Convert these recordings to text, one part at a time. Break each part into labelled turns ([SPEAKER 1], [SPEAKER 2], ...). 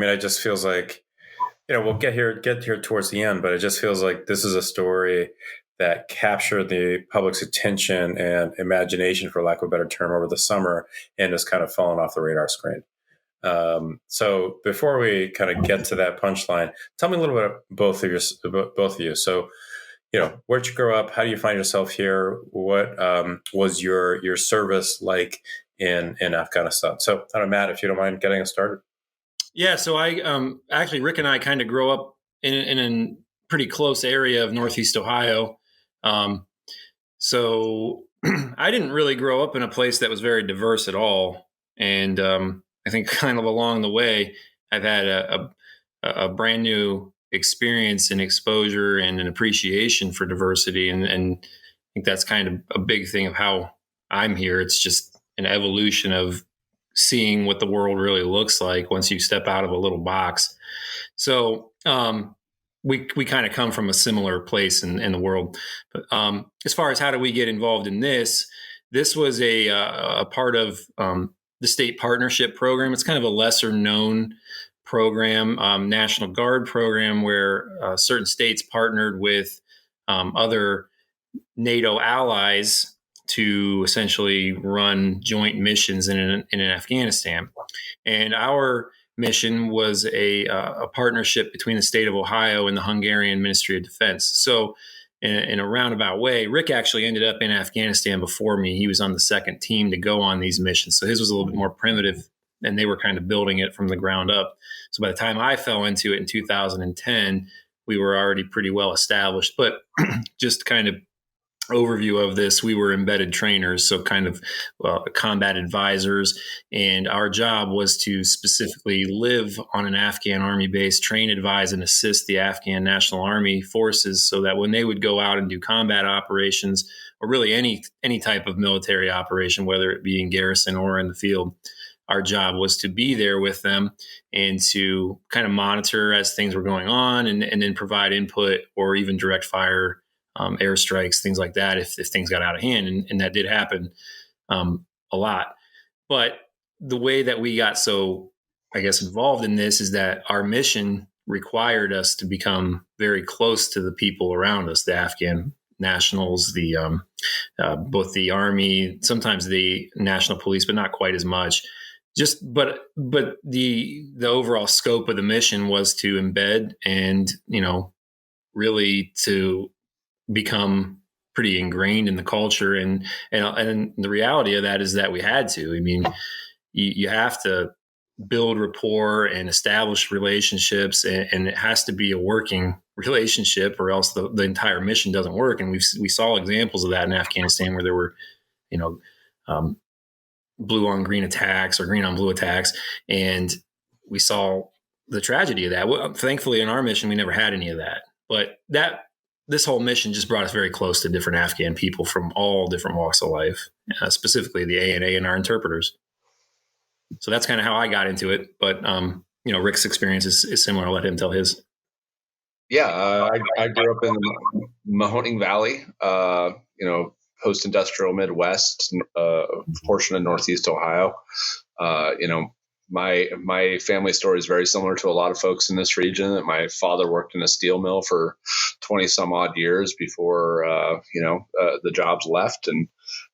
[SPEAKER 1] mean, it just feels like, we'll get here towards the end, but it just feels like this is a story that captured the public's attention and imagination, for lack of a better term, over the summer, and has kind of fallen off the radar screen. So before we kind of get to that punchline, tell me a little bit about both of you. So, where'd you grow up? How do you find yourself here? What was your service like in Afghanistan? So, I don't know, Matt, if you don't mind getting us started.
[SPEAKER 2] Yeah. So I actually, Rick and I kind of grew up in a pretty close area of Northeast Ohio. So I didn't really grow up in a place that was very diverse at all. And I think kind of along the way, I've had a brand new experience and exposure and an appreciation for diversity. And I think that's kind of a big thing of how I'm here. It's just an evolution of seeing what the world really looks like once you step out of a little box. So we kind of come from a similar place in the world. But as far as how do we get involved in this was a part of the state partnership program. It's kind of a lesser known program, National Guard program, where certain states partnered with other NATO allies to essentially run joint missions in Afghanistan. And our mission was a partnership between the state of Ohio and the Hungarian Ministry of Defense. So in a roundabout way, Rick actually ended up in Afghanistan before me. He was on the second team to go on these missions. So his was a little bit more primitive, and they were kind of building it from the ground up. So by the time I fell into it in 2010, we were already pretty well established. But just kind of overview of this, we were embedded trainers, so kind of combat advisors, and our job was to specifically live on an Afghan army base, train, advise, and assist the Afghan National Army forces so that when they would go out and do combat operations, or really any type of military operation, whether it be in garrison or in the field, our job was to be there with them and to kind of monitor as things were going on, and then provide input or even direct fire airstrikes, things like that, if things got out of hand. And that did happen a lot. But the way that we got so, I guess, involved in this is that our mission required us to become very close to the people around us, the Afghan nationals, the both the army, sometimes the national police, but not quite as much. But the overall scope of the mission was to embed and, really to become pretty ingrained in the culture. And the reality of that is that we had to. I mean, you have to build rapport and establish relationships, and it has to be a working relationship, or else the entire mission doesn't work. And we saw examples of that in Afghanistan, where there were, blue on green attacks or green on blue attacks. And we saw the tragedy of that. Well, thankfully, in our mission, we never had any of that. But this whole mission just brought us very close to different Afghan people from all different walks of life, specifically the ANA and our interpreters. So that's kind of how I got into it. But, Rick's experience is similar. I'll let him tell his.
[SPEAKER 3] Yeah, I grew up in the Mahoning Valley, post-industrial Midwest, portion of Northeast Ohio. My family story is very similar to a lot of folks in this region. That my father worked in a steel mill for 20 some odd years before, the jobs left, and,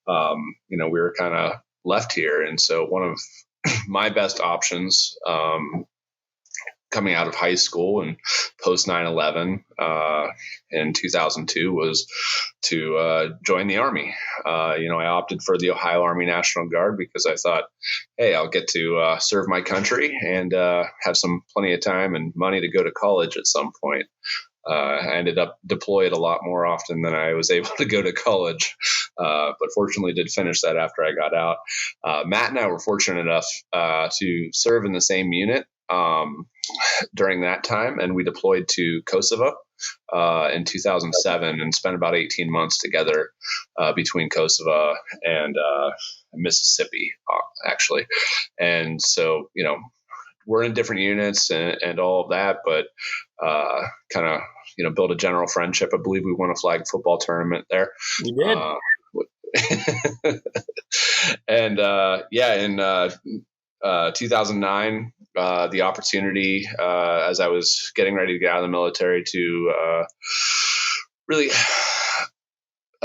[SPEAKER 3] we were kind of left here. And so one of my best options, coming out of high school and post 9/11 in 2002 was to join the Army. I opted for the Ohio Army National Guard because I thought, hey, I'll get to serve my country and have plenty of time and money to go to college at some point. I ended up deployed a lot more often than I was able to go to college, but fortunately did finish that after I got out. Matt and I were fortunate enough to serve in the same unit during that time, and we deployed to Kosovo in 2007 and spent about 18 months together between Kosovo and Mississippi, actually. And so, we're in different units and all of that, but kind of, build a general friendship. I believe we won a flag football tournament there.
[SPEAKER 2] You did.
[SPEAKER 3] And in 2009, the opportunity, as I was getting ready to get out of the military, to really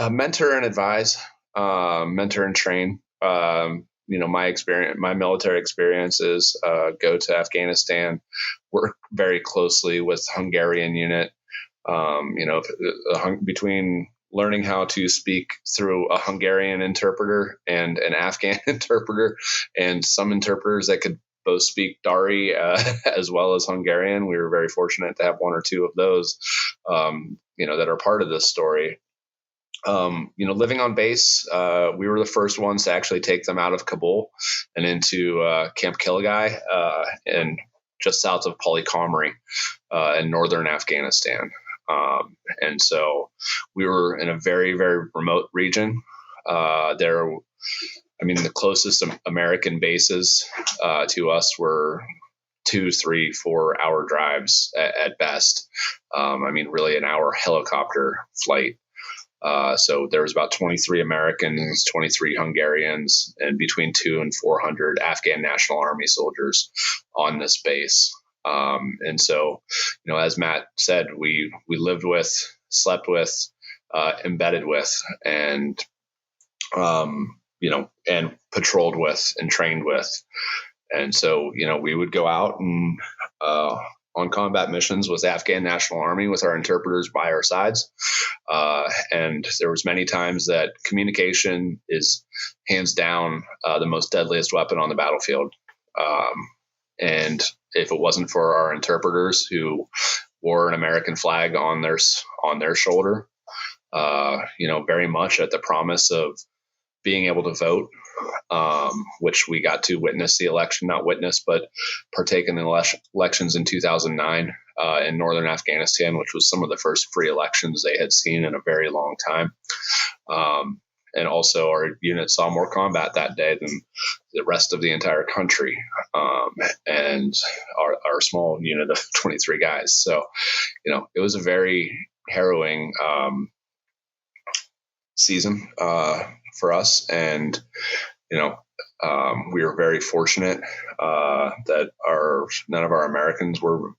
[SPEAKER 3] mentor and advise, mentor and train. My military experiences, go to Afghanistan, work very closely with Hungarian unit. Between learning how to speak through a Hungarian interpreter and an Afghan interpreter, and some interpreters that could both speak Dari as well as Hungarian. We were very fortunate to have one or two of those, that are part of this story. Living on base, we were the first ones to actually take them out of Kabul and into Camp Kilgai, and just south of Polykamri, in northern Afghanistan. And so we were in a very, very remote region. The closest American bases to us were 2, 3, 4 hour drives at best. Really an hour helicopter flight. So there was about 23 Americans, 23 Hungarians, and between 200 and 400 Afghan National Army soldiers on this base. And so, as Matt said, we lived with, slept with, embedded with, and and patrolled with and trained with. And so, we would go out and on combat missions with Afghan National Army with our interpreters by our sides. And there was many times that communication is hands down the most deadliest weapon on the battlefield. And if it wasn't for our interpreters who wore an American flag on their shoulder, very much at the promise of being able to vote, which we got to witness the election, not witness, but partake in the elections in 2009 in northern Afghanistan, which was some of the first free elections they had seen in a very long time. And also our unit saw more combat that day than the rest of the entire country, and our small unit of 23 guys. So, it was a very harrowing season for us. And, we were very fortunate that none of our Americans or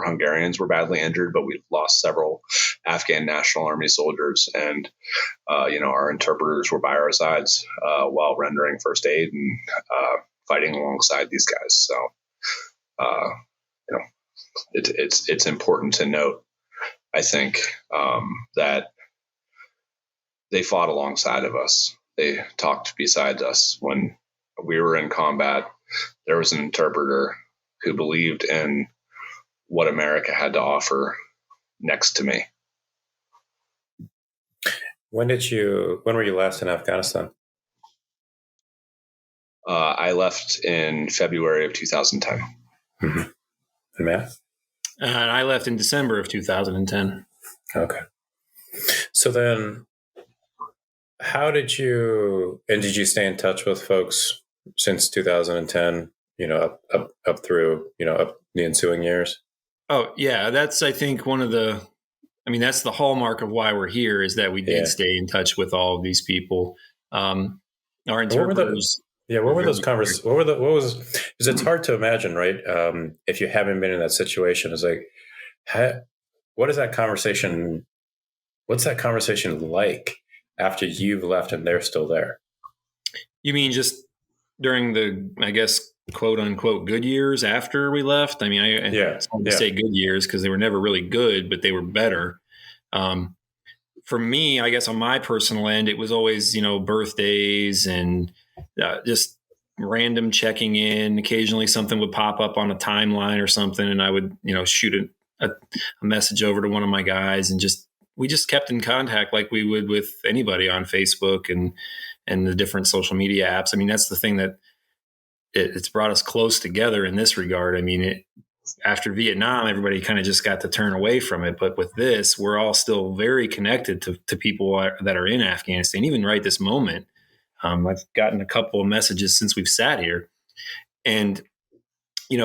[SPEAKER 3] Hungarians were badly injured, but we lost several Afghan National Army soldiers, and our interpreters were by our sides while rendering first aid and fighting alongside these guys. So, it's important to note, I think, that they fought alongside of us. They talked beside us when we were in combat. There was an interpreter who believed in what America had to offer next to me.
[SPEAKER 1] When were you last in Afghanistan?
[SPEAKER 3] I left in February of 2010.
[SPEAKER 1] Mm-hmm. And Matt?
[SPEAKER 2] And I left in December of 2010.
[SPEAKER 1] Okay. So then did you stay in touch with folks since 2010, up through, up the ensuing years?
[SPEAKER 2] Oh yeah. That's, I think, that's the hallmark of why we're here, is that we did stay in touch with all of these people. Our interpreters.
[SPEAKER 1] What were those conversations? Because it's hard to imagine, right? If you haven't been in that situation, it's like, what's that conversation like after you've left and they're still there?
[SPEAKER 2] You mean just during the, I guess, quote unquote, good years after we left? It's hard to say good years because they were never really good, but they were better. For me, I guess on my personal end, it was always, birthdays and just random checking in. Occasionally something would pop up on a timeline or something, and I would, shoot a message over to one of my guys, and we just kept in contact like we would with anybody on Facebook and the different social media apps. That's the thing that it's brought us close together in this regard. After Vietnam, everybody kind of just got to turn away from it. But with this, we're all still very connected to people that are in Afghanistan, even right this moment. I've gotten a couple of messages since we've sat here. And,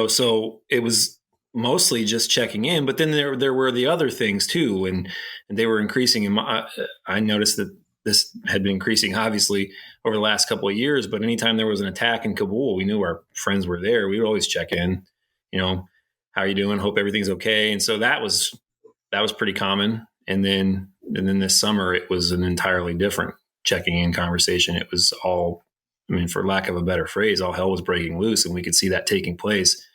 [SPEAKER 2] so it was mostly just checking in. But then there were the other things too. And they were increasing. I noticed that this had been increasing obviously over the last couple of years, but anytime there was an attack in Kabul, we knew our friends were there. We would always check in, how are you doing? Hope everything's okay. And so that was pretty common. And then this summer, it was an entirely different checking in conversation. It was all, for lack of a better phrase, all hell was breaking loose, and we could see that taking place.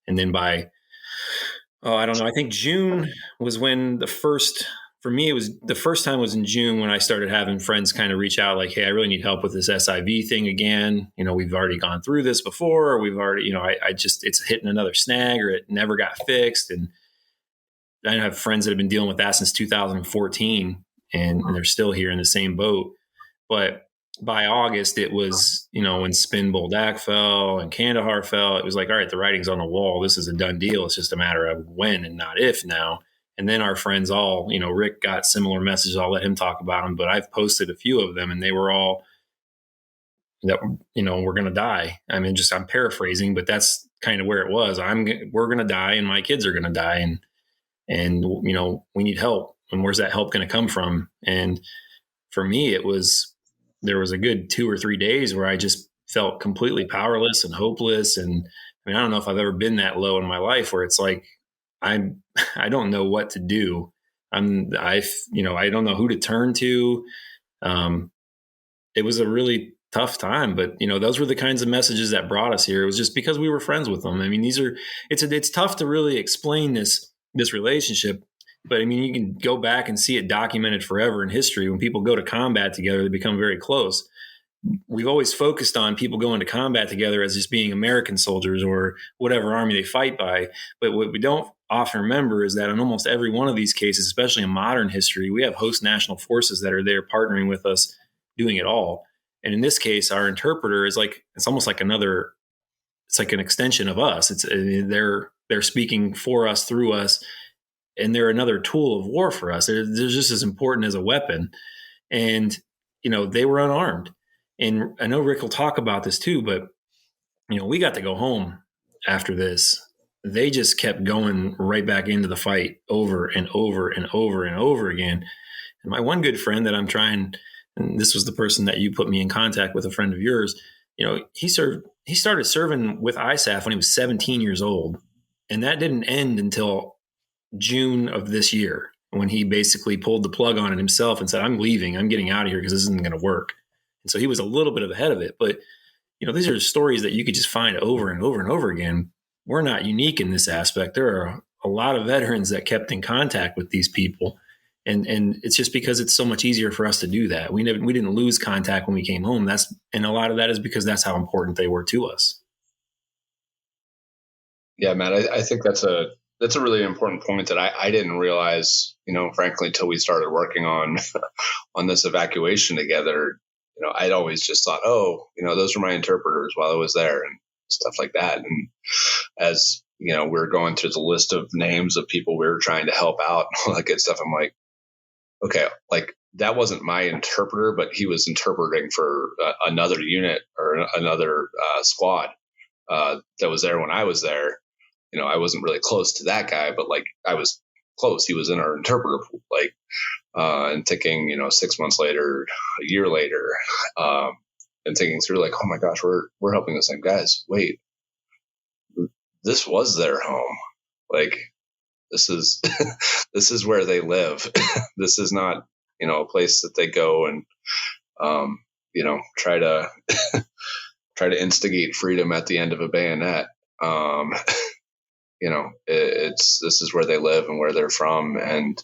[SPEAKER 2] And then by, I don't know, I think June was when for me, it was the first time was in June when I started having friends kind of reach out like, hey, I really need help with this SIV thing again. We've already gone through this before, or we've already, I just, it's hitting another snag, or it never got fixed. And I have friends that have been dealing with that since 2014, and they're still here in the same boat. But by August, it was, when Spin Boldak fell and Kandahar fell, it was like, all right, the writing's on the wall. This is a done deal. It's just a matter of when and not if now. And then our friends all, Rick got similar messages. I'll let him talk about them, but I've posted a few of them, and they were all that, we're going to die. I'm paraphrasing, but that's kind of where it was. We're going to die, and my kids are going to die. And, we need help. And where's that help going to come from? And for me, there was a good 2 or 3 days where I just felt completely powerless and hopeless. And I don't know if I've ever been that low in my life where it's like, I don't know what to do. I don't know who to turn to. It was a really tough time, but those were the kinds of messages that brought us here. It was just because we were friends with them. It's tough to really explain this relationship, but you can go back and see it documented forever in history. When people go to combat together, they become very close. We've always focused on people going to combat together as just being American soldiers or whatever army they fight by. But what we don't often remember is that in almost every one of these cases, especially in modern history, we have host national forces that are there partnering with us, doing it all. And in this case, our interpreter is it's almost like it's like an extension of us. They're speaking for us, through us, and they're another tool of war for us. They're just as important as a weapon. And, they were unarmed. And I know Rick will talk about this too, but, we got to go home after this. They just kept going right back into the fight over and over and over and over again. And my one good friend that I'm trying, and this was the person that you put me in contact with, a friend of yours, he started serving with ISAF when he was 17 years old. And that didn't end until June of this year, when he basically pulled the plug on it himself and said, I'm leaving, I'm getting out of here because this isn't going to work. And so he was a little bit ahead of it. But, these are stories that you could just find over and over and over again. We're not unique in this aspect. There are a lot of veterans that kept in contact with these people. And it's just because it's so much easier for us to do that. We didn't lose contact when we came home. And a lot of that is because that's how important they were to us.
[SPEAKER 3] Yeah, man, I think that's a really important point that I didn't realize, frankly, until we started working on this evacuation together. I'd always just thought, those were my interpreters while I was there and stuff like that. And as, we were going through the list of names of people we were trying to help out, all that good stuff, I'm like, okay, that wasn't my interpreter, but he was interpreting for another unit or another squad that was there when I was there. I wasn't really close to that guy, but I was close. He was in our interpreter pool, and thinking, 6 months later, a year later, and thinking through oh my gosh, we're helping the same guys. Wait, this was their home. This is, this is where they live. This is not, a place that they go and, try to, try to instigate freedom at the end of a bayonet. This is where they live and where they're from, and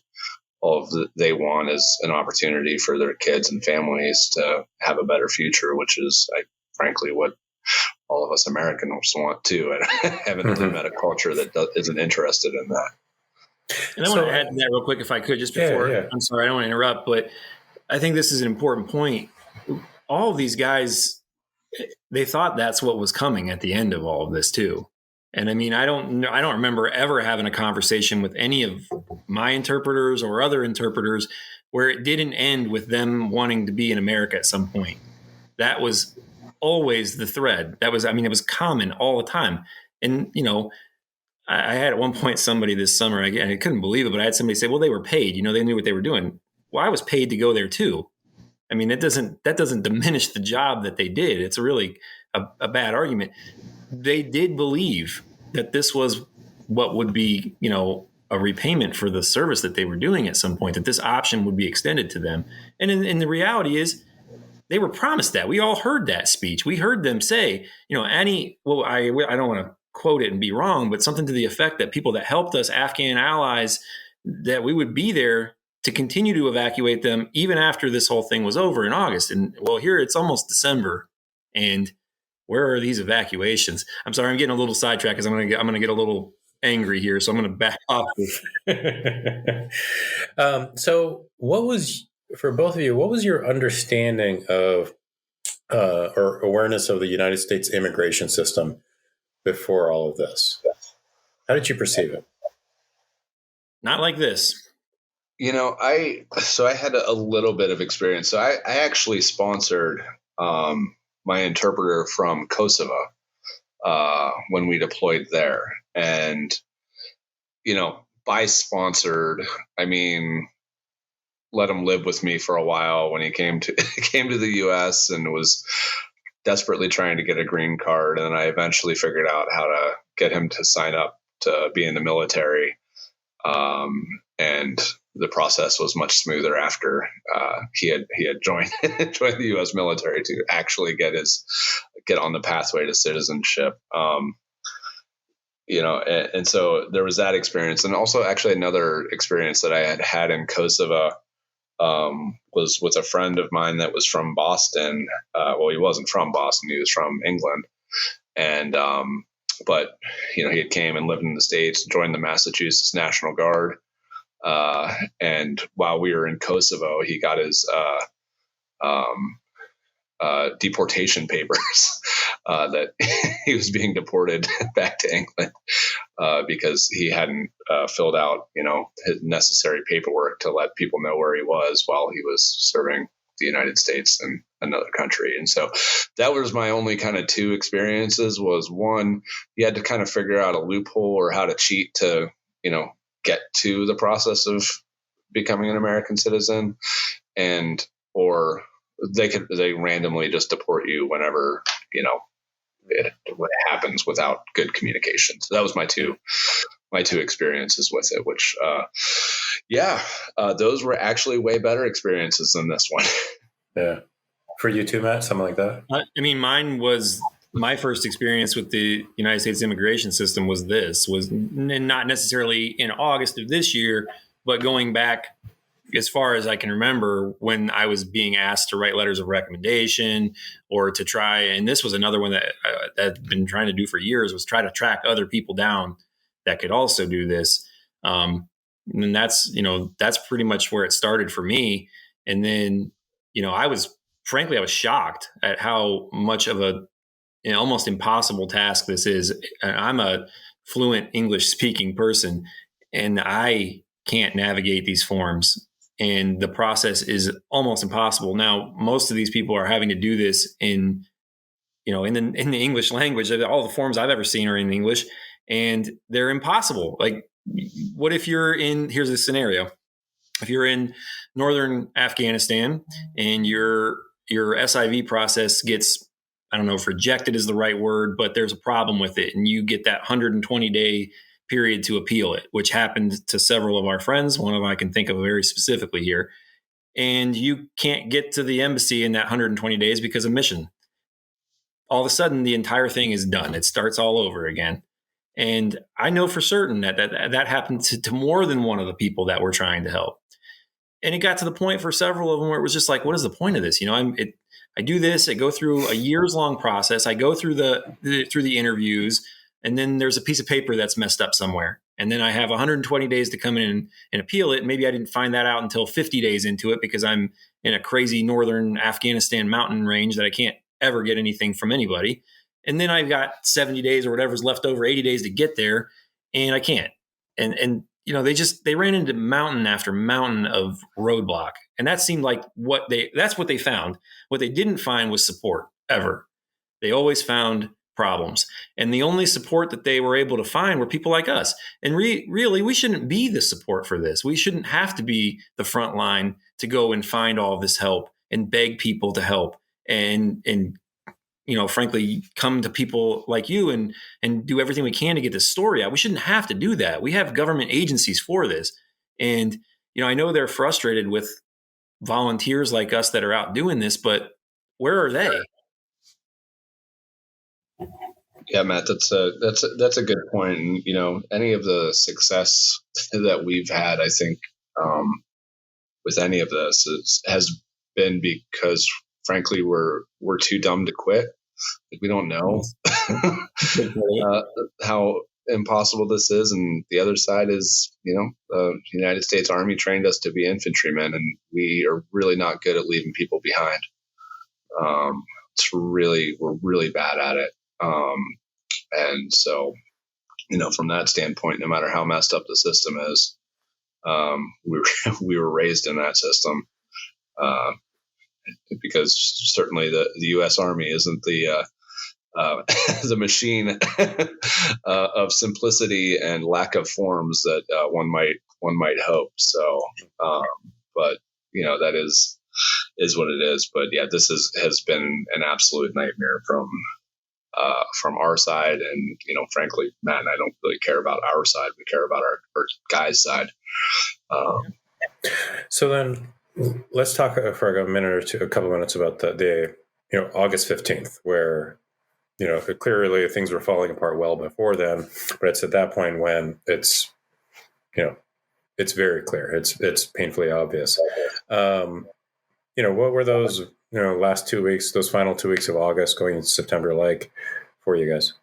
[SPEAKER 3] all of they want is an opportunity for their kids and families to have a better future, which is frankly what all of us Americans want too. And I haven't ever met a culture that isn't interested in that.
[SPEAKER 2] And I want to add to that real quick, if I could, just before. Yeah. I'm sorry, I don't want to interrupt, but I think this is an important point. All of these guys, they thought that's what was coming at the end of all of this too. And I don't remember ever having a conversation with any of my interpreters or other interpreters where it didn't end with them wanting to be in America at some point. That was always the thread. That was, it was common all the time. And, I had at one point somebody this summer, and I couldn't believe it, but I had somebody say, well, they were paid, they knew what they were doing. Well, I was paid to go there too. I mean, that doesn't diminish the job that they did. It's really a bad argument. They did believe that this was what would be, a repayment for the service that they were doing at some point, that this option would be extended to them. And the reality is they were promised that. We all heard that speech. We heard them say, I don't want to quote it and be wrong, but something to the effect that people that helped us, Afghan allies, that we would be there to continue to evacuate them even after this whole thing was over in August. And well, here it's almost December, and where are these evacuations? I'm sorry, I'm getting a little sidetracked because I'm gonna get a little angry here, so I'm gonna back off.
[SPEAKER 1] So, for both of you? What was your understanding of or awareness of the United States immigration system before all of this? How did you perceive it?
[SPEAKER 2] Not like this.
[SPEAKER 3] I had a little bit of experience. So I actually sponsored my interpreter from Kosovo when we deployed there. And, by sponsored, I mean, let him live with me for a while when he came to the U.S. and was desperately trying to get a green card. And then I eventually figured out how to get him to sign up to be in the military. And the process was much smoother after he had joined the U.S. military to actually get on the pathway to citizenship. And so there was that experience, and also actually another experience that I had in Kosovo was with a friend of mine that was from Boston. Well, he wasn't from Boston; he was from England, and but he had came and lived in the States, joined the Massachusetts National Guard. And while we were in Kosovo, he got his deportation papers that he was being deported back to England because he hadn't filled out, his necessary paperwork to let people know where he was while he was serving the United States and another country. And so that was my only kind of two experiences. Was one, you had to kind of figure out a loophole or how to cheat to, get to the process of becoming an American citizen, or they randomly just deport you whenever, it happens without good communication. So that was my two experiences with it, which, those were actually way better experiences than this one.
[SPEAKER 1] Yeah. For you too, Matt, something like that?
[SPEAKER 2] I mean, mine was my first experience with the United States immigration system was not necessarily in August of this year, but going back as far as I can remember when I was being asked to write letters of recommendation or to try. And this was another one that I've been trying to do for years, was try to track other people down that could also do this. And that's pretty much where it started for me. And then, I was shocked at how much of a almost impossible task this is. I'm a fluent English speaking person, and I can't navigate these forms, and the process is almost impossible. Now, most of these people are having to do this in the English language. All the forms I've ever seen are in English, and they're impossible. Like, what if here's a scenario. If you're in northern Afghanistan and your SIV process gets, I don't know if rejected is the right word, but there's a problem with it, and you get that 120-day period to appeal it, which happened to several of our friends. One of them I can think of very specifically here. And you can't get to the embassy in that 120 days because of mission. All of a sudden, the entire thing is done. It starts all over again. And I know for certain that happened to more than one of the people that we're trying to help. And it got to the point for several of them where it was just like, what is the point of this? I do this, I go through a years long process. I go through the interviews, and then there's a piece of paper that's messed up somewhere. And then I have 120 days to come in and appeal it. Maybe I didn't find that out until 50 days into it because I'm in a crazy northern Afghanistan mountain range that I can't ever get anything from anybody. And then I've got 70 days or whatever's left over, 80 days to get there, and I can't. And they ran into mountain after mountain of roadblock. And that seemed like that's what they found. What they didn't find was support ever. They always found problems. And the only support that they were able to find were people like us. And really, we shouldn't be the support for this. We shouldn't have to be the front line to go and find all this help and beg people to help and frankly, come to people like you and do everything we can to get this story out. We shouldn't have to do that. We have government agencies for this. And, I know they're frustrated with volunteers like us that are out doing this, but where are they?
[SPEAKER 3] Yeah, Matt, that's a good point. And any of the success that we've had, I think, with any of this has been because, frankly, we're too dumb to quit. We don't know how impossible this is, and the other side is, the United States Army trained us to be infantrymen, and we are really not good at leaving people behind. We're really bad at it. And so, from that standpoint, no matter how messed up the system is, we were raised in that system, because certainly the U.S. Army isn't the machine of simplicity and lack of forms that one might hope. So, but that is what it is. But yeah, this has been an absolute nightmare from our side, and frankly, Matt and I don't really care about our side. We care about our guys' side.
[SPEAKER 1] So then, let's talk for a minute or two, a couple of minutes about the August 15th, where clearly things were falling apart well before then, but it's at that point when it's very clear, it's painfully obvious. What were those last 2 weeks, those final 2 weeks of August going into September like for you guys?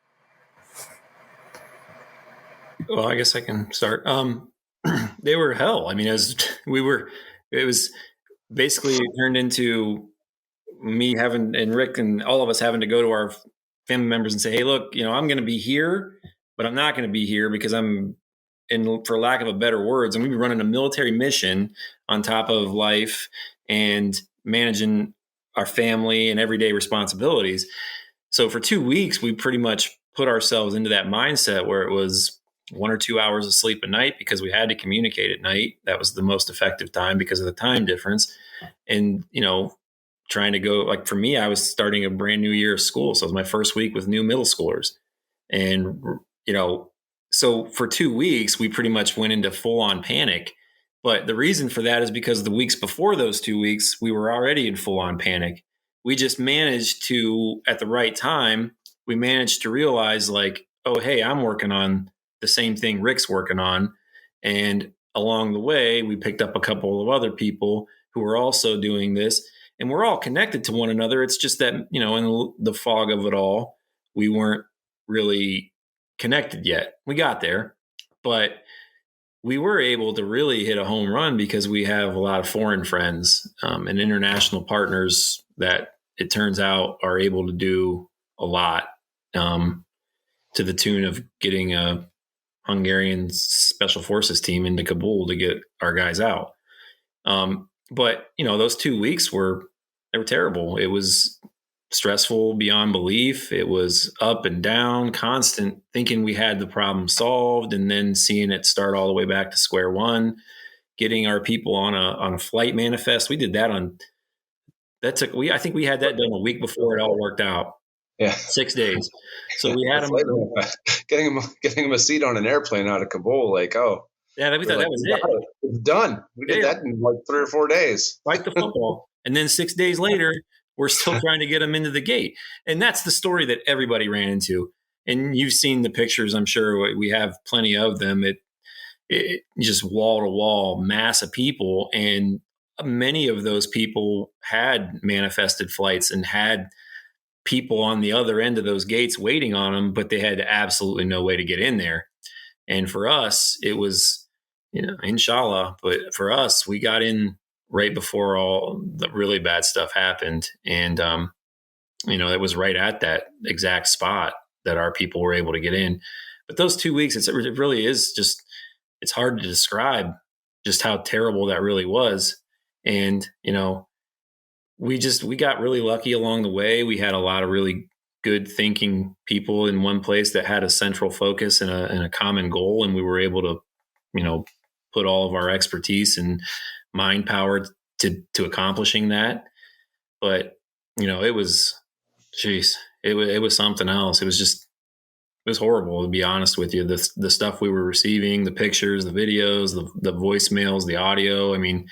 [SPEAKER 2] Well, I guess I can start. They were hell. I mean, it was basically turned into me having, and Rick and all of us having to go to our family members and say, hey, look, I'm going to be here, but I'm not going to be here because I'm for lack of a better words, and we've been running a military mission on top of life and managing our family and everyday responsibilities. So for 2 weeks, we pretty much put ourselves into that mindset where it was 1 or 2 hours of sleep a night because we had to communicate at night. That was the most effective time because of the time difference. And, trying to go, like for me, I was starting a brand new year of school. So it was my first week with new middle schoolers. And, so for 2 weeks, we pretty much went into full on panic. But the reason for that is because the weeks before those 2 weeks, we were already in full on panic. We just managed to, at the right time, we managed to realize like, oh, hey, I'm working on the same thing Rick's working on. And along the way, we picked up a couple of other people who were also doing this. And we're all connected to one another. It's just that, in the fog of it all, we weren't really connected yet. We got there, but we were able to really hit a home run because we have a lot of foreign friends and international partners that it turns out are able to do a lot, to the tune of getting a Hungarian special forces team into Kabul to get our guys out. But those 2 weeks were terrible. It was stressful beyond belief. It was up and down, constant thinking we had the problem solved, and then seeing it start all the way back to square one. Getting our people on a flight manifest. We did that I think we had that done a week before it all worked out.
[SPEAKER 3] Yeah,
[SPEAKER 2] 6 days. So we had them
[SPEAKER 3] getting them a seat on an airplane out of Kabul. Like, oh,
[SPEAKER 2] yeah, we thought that was it.
[SPEAKER 3] It's done. We did that in like 3 or 4 days.
[SPEAKER 2] Like the football. And then 6 days later, we're still trying to get them into the gate. And that's the story that everybody ran into. And you've seen the pictures, I'm sure we have plenty of them. It just wall to wall mass of people. And many of those people had manifested flights and had people on the other end of those gates waiting on them, but they had absolutely no way to get in there. And for us, it was, inshallah. But for us, we got in right before all the really bad stuff happened. And, it was right at that exact spot that our people were able to get in. But those 2 weeks, it really is just, it's hard to describe just how terrible that really was. And, we got really lucky along the way. We had a lot of really good thinking people in one place that had a central focus and a common goal. And we were able to, put all of our expertise and mind power to accomplishing that. But, it was, geez, it was something else. It was horrible, to be honest with you. The stuff we were receiving, the pictures, the videos, the voicemails, the audio. I mean,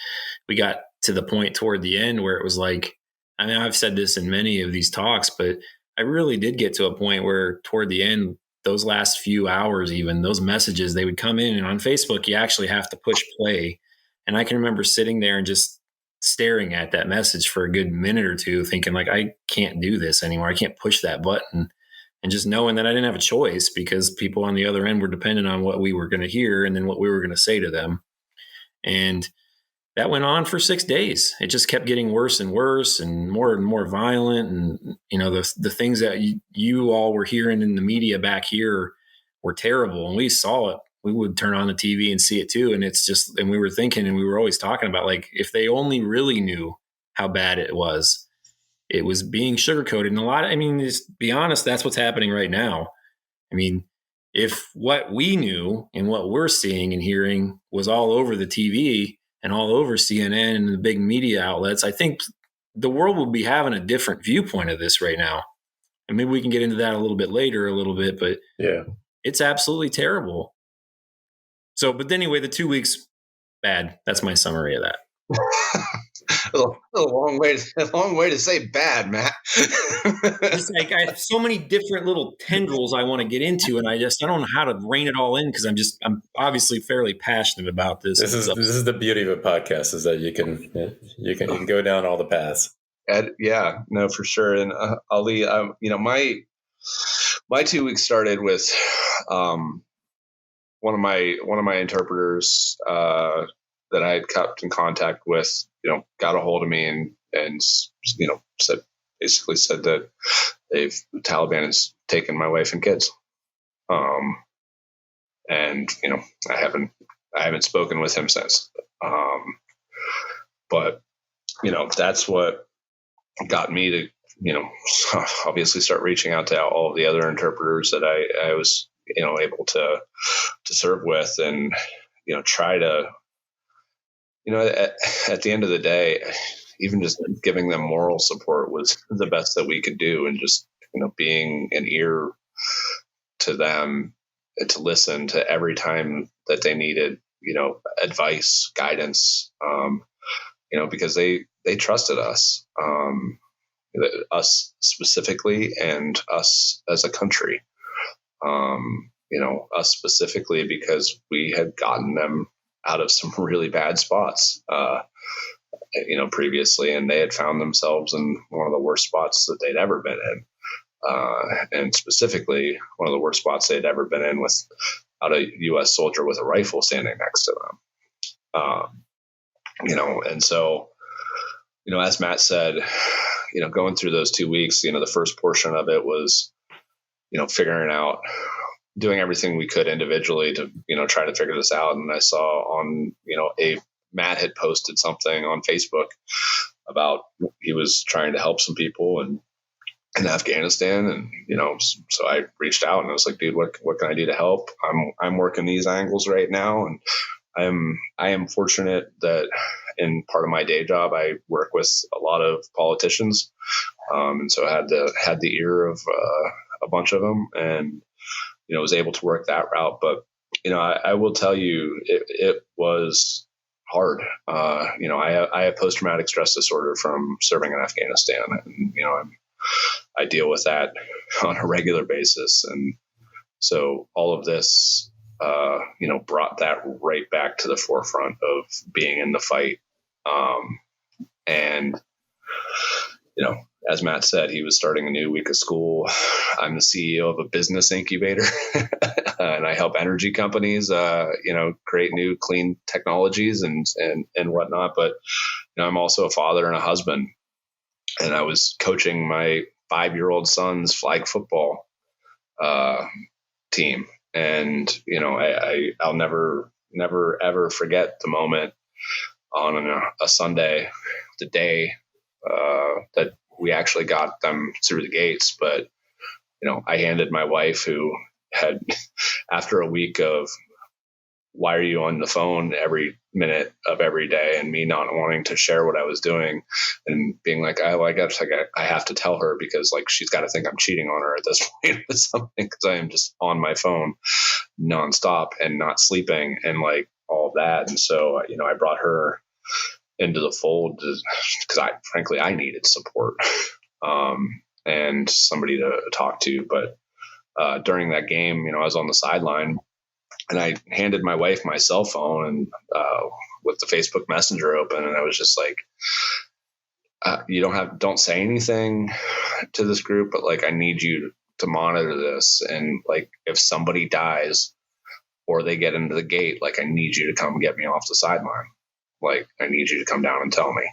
[SPEAKER 2] we got to the point toward the end where it was like, I mean, I've said this in many of these talks, but I really did get to a point where toward the end, those last few hours, even those messages, they would come in, and on Facebook, you actually have to push play. And I can remember sitting there and just staring at that message for a good minute or two, thinking like, I can't do this anymore. I can't push that button. And just knowing that I didn't have a choice because people on the other end were dependent on what we were going to hear and then what we were going to say to them. And that went on for 6 days. It just kept getting worse and worse and more violent. And, the things that you all were hearing in the media back here were terrible. And we saw it. We would turn on the TV and see it too. And it's just, and we were thinking, and we were always talking about, like, if they only really knew how bad it was being sugarcoated. And just be honest, that's what's happening right now. I mean, if what we knew and what we're seeing and hearing was all over the TV and all over CNN and the big media outlets, I think the world will be having a different viewpoint of this right now. And maybe we can get into that a little bit, but
[SPEAKER 1] yeah,
[SPEAKER 2] it's absolutely terrible. So, but anyway, the 2 weeks, bad. That's my summary of that.
[SPEAKER 3] a long way to say bad, Matt.
[SPEAKER 2] Just like, I have so many different little tendrils I want to get into, and I don't know how to rein it all in because I'm obviously fairly passionate about this.
[SPEAKER 1] This is the beauty of a podcast, is that you can go down all the paths.
[SPEAKER 3] Yeah, no, for sure. And Ali, my 2 weeks started with one of my interpreters that I had kept in contact with, got a hold of me and said that the Taliban has taken my wife and kids. And I haven't spoken with him since. But that's what got me to obviously start reaching out to all of the other interpreters that I was able to serve with, and try to at the end of the day, even just giving them moral support was the best that we could do, and just being an ear to them, and to listen to every time that they needed advice, guidance, because they trusted us, us specifically, and us as a country. Us specifically because we had gotten them out of some really bad spots, previously, and they had found themselves in one of the worst spots that they'd ever been in. And specifically one of the worst spots they'd ever been in without a U.S. soldier with a rifle standing next to them. And so, as Matt said, going through those 2 weeks, the first portion of it was, figuring out, doing everything we could individually to, try to figure this out. And I saw on, Matt had posted something on Facebook about he was trying to help some people in Afghanistan. And, so I reached out and I was like, dude, what can I do to help? I'm working these angles right now. And I am fortunate that in part of my day job, I work with a lot of politicians. And so I had the ear of a bunch of them, and, was able to work that route. But, I will tell you, it was hard. I have post-traumatic stress disorder from serving in Afghanistan, and, I deal with that on a regular basis. And so all of this, brought that right back to the forefront of being in the fight. And, as Matt said, he was starting a new week of school. I'm the CEO of a business incubator, and I help energy companies, create new clean technologies and whatnot. But, I'm also a father and a husband, and I was coaching my 5-year-old son's flag football team. And, I'll never, ever forget the moment on a Sunday, the day that we actually got them through the gates. But, I handed my wife, who had, after a week of why are you on the phone every minute of every day? And me not wanting to share what I was doing and being like, I guess I have to tell her because like she's got to think I'm cheating on her at this point or something, because I am just on my phone nonstop and not sleeping and like all of that. And so, I brought her into the fold because I needed support and somebody to talk to. But during that game, I was on the sideline and I handed my wife my cell phone and with the Facebook Messenger open, and I was just like, don't say anything to this group, but like I need you to monitor this, and like if somebody dies or they get into the gate, like I need you to come get me off the sideline. Like I need you to come down and tell me.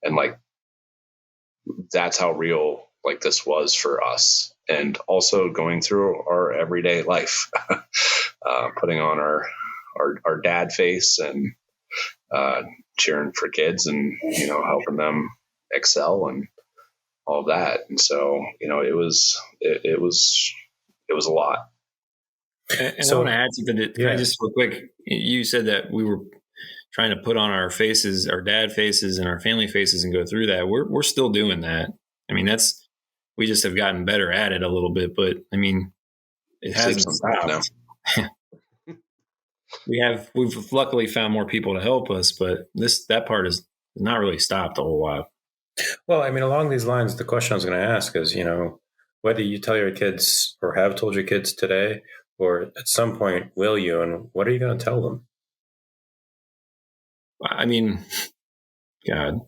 [SPEAKER 3] And like that's how real like this was for us. And also going through our everyday life, putting on our dad face and cheering for kids and, helping them excel and all that. And so, it was a lot.
[SPEAKER 2] And so, I want to add something can I just real quick, you said that we were trying to put on our faces, our dad faces and our family faces and go through that. We're still doing that. I mean, we just have gotten better at it a little bit, but I mean, it hasn't stopped. We've luckily found more people to help us, but that part is not really stopped a whole lot.
[SPEAKER 1] Well, I mean, along these lines, the question I was going to ask is, whether you tell your kids or have told your kids today, or at some point, will you, and what are you going to tell them?
[SPEAKER 2] I mean, God,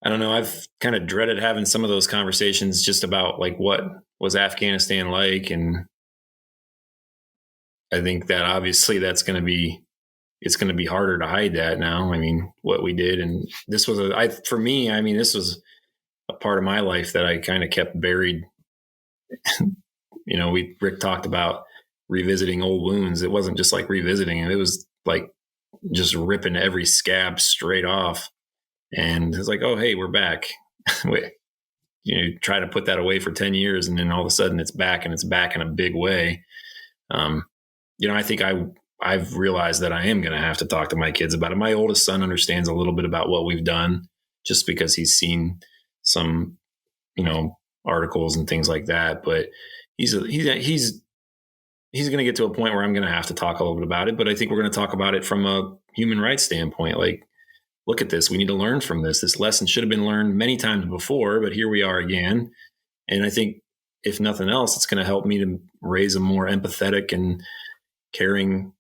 [SPEAKER 2] I don't know. I've kind of dreaded having some of those conversations just about like what was Afghanistan like. And I think that obviously it's going to be harder to hide that now. I mean, what we did. And this was for me, I mean, this was a part of my life that I kind of kept buried. Rick talked about revisiting old wounds. It wasn't just like revisiting it. It was like just ripping every scab straight off. And it's like, oh, hey, we're back. Try to put that away for 10 years and then all of a sudden it's back, and it's back in a big way. I think I've realized that I am going to have to talk to my kids about it. My oldest son understands a little bit about what we've done just because he's seen some, articles and things like that. But he's going to get to a point where I'm going to have to talk a little bit about it. But I think we're going to talk about it from a human rights standpoint. Like, look at this. We need to learn from this. This lesson should have been learned many times before, but here we are again. And I think if nothing else, it's going to help me to raise a more empathetic and caring,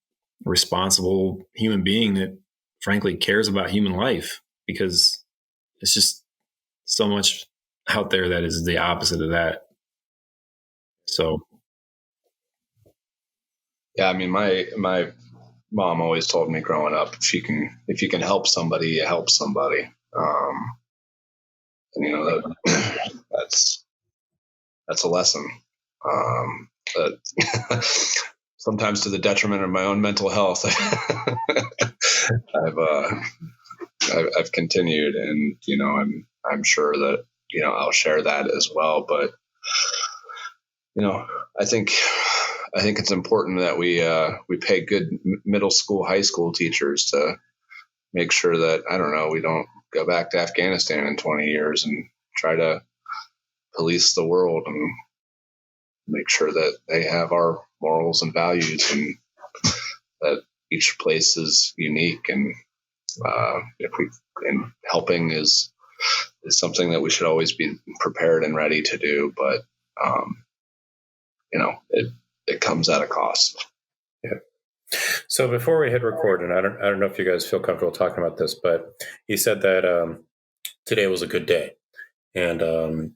[SPEAKER 2] responsible human being that frankly cares about human life, because it's just so much out there that is the opposite of that. So.
[SPEAKER 3] Yeah. I mean, my mom always told me growing up, if you can help somebody, you help somebody. And that's a lesson. But sometimes to the detriment of my own mental health, I've continued, and I'm sure that I'll share that as well. But I think it's important that we pay good middle school, high school teachers to make sure that, I don't know, we don't go back to Afghanistan in 20 years and try to police the world, and make sure that they have our morals and values, and that each place is unique. And helping is something that we should always be prepared and ready to do. But, it comes at a cost.
[SPEAKER 1] Yeah. So before we hit record, and I don't know if you guys feel comfortable talking about this, but he said that today was a good day, and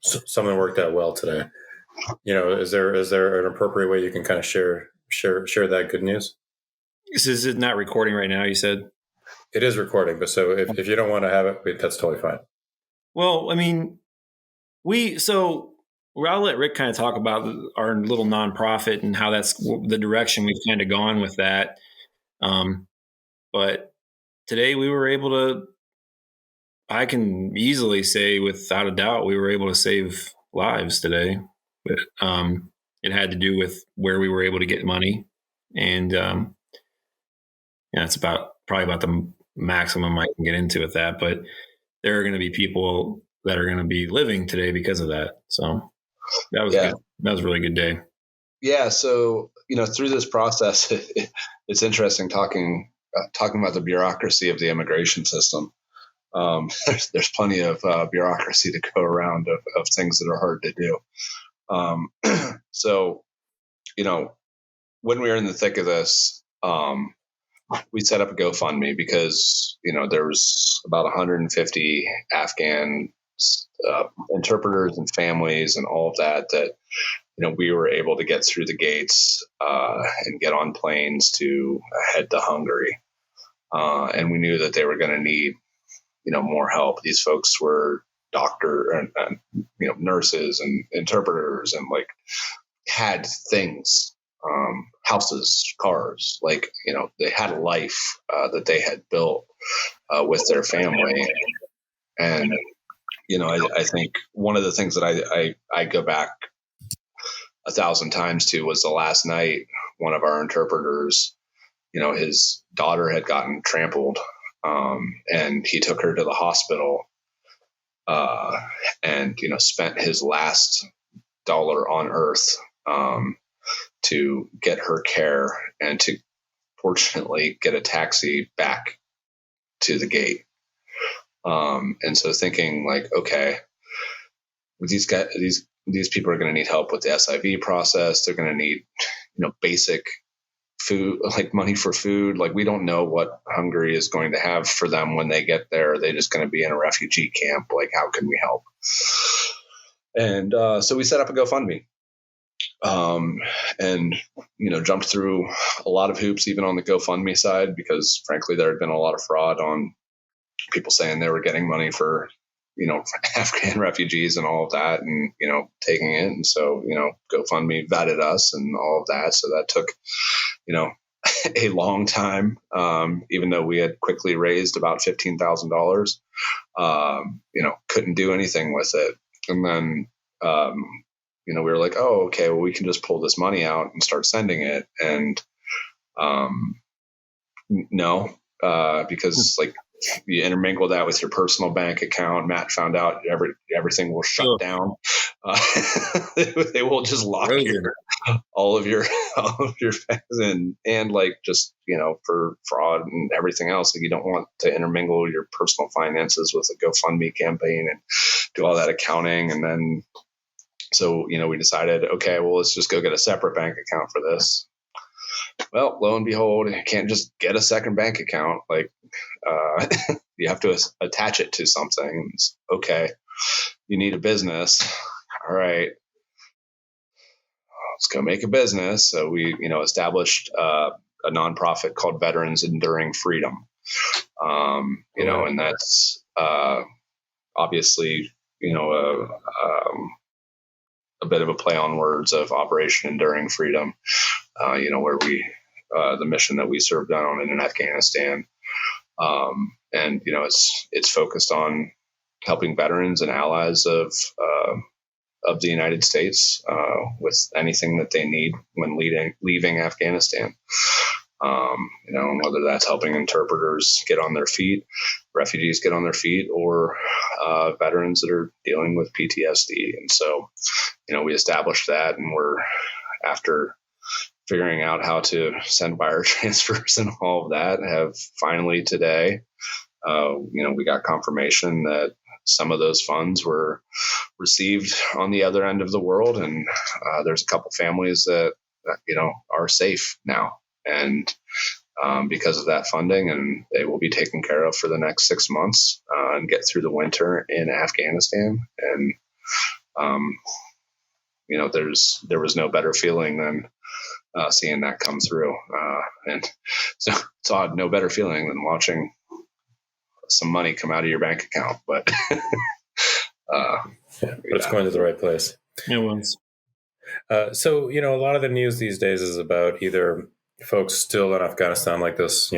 [SPEAKER 1] something worked out well today. Is there an appropriate way you can kind of share that good news?
[SPEAKER 2] Is it not recording right now? You said
[SPEAKER 1] it is recording, but so if you don't want to have it, that's totally fine.
[SPEAKER 2] Well, I mean, I'll let Rick kind of talk about our little nonprofit and how that's the direction we've kind of gone with that. But today we were able to, I can easily say without a doubt, we were able to save lives today. But it had to do with where we were able to get money. And it's probably about the maximum I can get into with that. But there are going to be people that are going to be living today because of that. So that was good. That was a really good day.
[SPEAKER 3] Yeah. So, through this process, it's interesting talking about the bureaucracy of the immigration system. There's plenty of bureaucracy to go around of things that are hard to do. So, when we were in the thick of this, we set up a GoFundMe because, there was about 150 Afghan interpreters and families and all of that, we were able to get through the gates and get on planes to head to Hungary. And we knew that they were going to need, more help. These folks were doctor and nurses and interpreters and had things, houses, cars, they had a life that they had built with their family. And, I think one of the things that I go back 1,000 times to was the last night, one of our interpreters, his daughter had gotten trampled, and he took her to the hospital, and, spent his last dollar on earth, to get her care and to fortunately get a taxi back to the gate. And so thinking okay, these guys, these people are going to need help with the SIV process. They're going to need, basic food, money for food. We don't know what Hungary is going to have for them when they get there. Are they just going to be in a refugee camp? How can we help? And so we set up a GoFundMe, and, jumped through a lot of hoops, even on the GoFundMe side, because frankly, there had been a lot of fraud on people saying they were getting money for, Afghan refugees and all of that, and, taking it. And so, GoFundMe vetted us and all of that. So that took, a long time, even though we had quickly raised about $15,000, couldn't do anything with it. And then, we were like, oh, okay, well, we can just pull this money out and start sending it. And no, because you intermingle that with your personal bank account. Matt found out everything will shut down. They will just lock all of your funds and just, for fraud and everything else. You don't want to intermingle your personal finances with a GoFundMe campaign and do all that accounting. And then, so, we decided, okay, well, let's just go get a separate bank account for this. Well, lo and behold, you can't just get a second bank account. You have to attach it to something. Okay, you need a business. All right, let's go make a business. So we, established a nonprofit called Veterans Enduring Freedom. And that's obviously, a bit of a play on words of Operation Enduring Freedom, where we, the mission that we served on in Afghanistan. And, it's focused on helping veterans and allies of the United States with anything that they need when leaving Afghanistan. Whether that's helping interpreters get on their feet, refugees get on their feet, or veterans that are dealing with PTSD. And so, we established that, and we're, after figuring out how to send wire transfers and all of that, have finally today, we got confirmation that some of those funds were received on the other end of the world. And there's a couple families that, are safe now. And because of that funding, and they will be taken care of for the next 6 months and get through the winter in Afghanistan. And, there was no better feeling than seeing that come through. And so it's odd, no better feeling than watching some money come out of your bank account, but
[SPEAKER 1] but it's going to the right place.
[SPEAKER 2] It was.
[SPEAKER 1] So, a lot of the news these days is about either folks still in Afghanistan like this,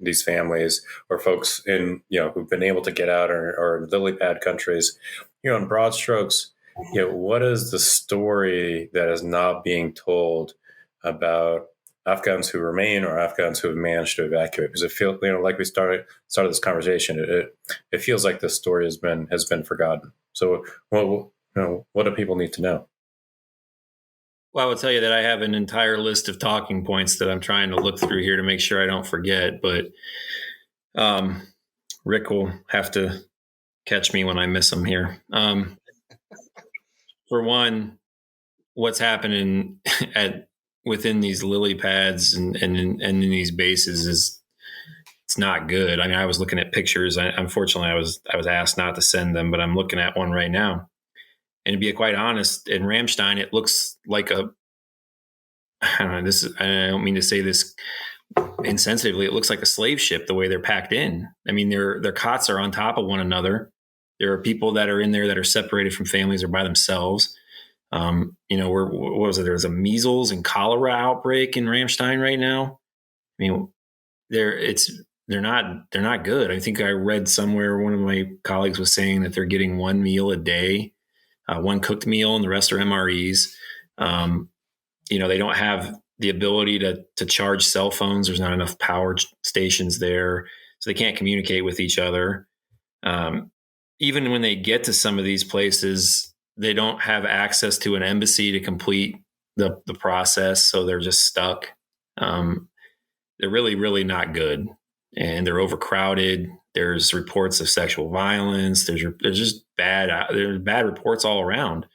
[SPEAKER 1] these families, or folks in, who've been able to get out or lily pad countries. In broad strokes, what is the story that is not being told about Afghans who remain or Afghans who have managed to evacuate? Because it feels, like we started this conversation, it feels like this story has been forgotten. So, what do people need to know?
[SPEAKER 2] Well, I will tell you that I have an entire list of talking points that I'm trying to look through here to make sure I don't forget. But Rick will have to catch me when I miss them here. For one, what's happening within these lily pads and in these bases is, it's not good. I mean, I was looking at pictures. Unfortunately, I was asked not to send them, but I'm looking at one right now. And to be quite honest, in Ramstein, it looks like I don't mean to say this insensitively. It looks like a slave ship the way they're packed in. I mean, their cots are on top of one another. There are people that are in there that are separated from families or by themselves. What was it? There's a measles and cholera outbreak in Ramstein right now. I mean, they're not good. I think I read somewhere one of my colleagues was saying that they're getting one meal a day, one cooked meal, and the rest are MREs. They don't have the ability to charge cell phones. There's not enough power stations there, so they can't communicate with each other. Even when they get to some of these places, they don't have access to an embassy to complete the process, so they're just stuck. They're really, really not good, and they're overcrowded. There's reports of sexual violence. There's just there's bad reports all around.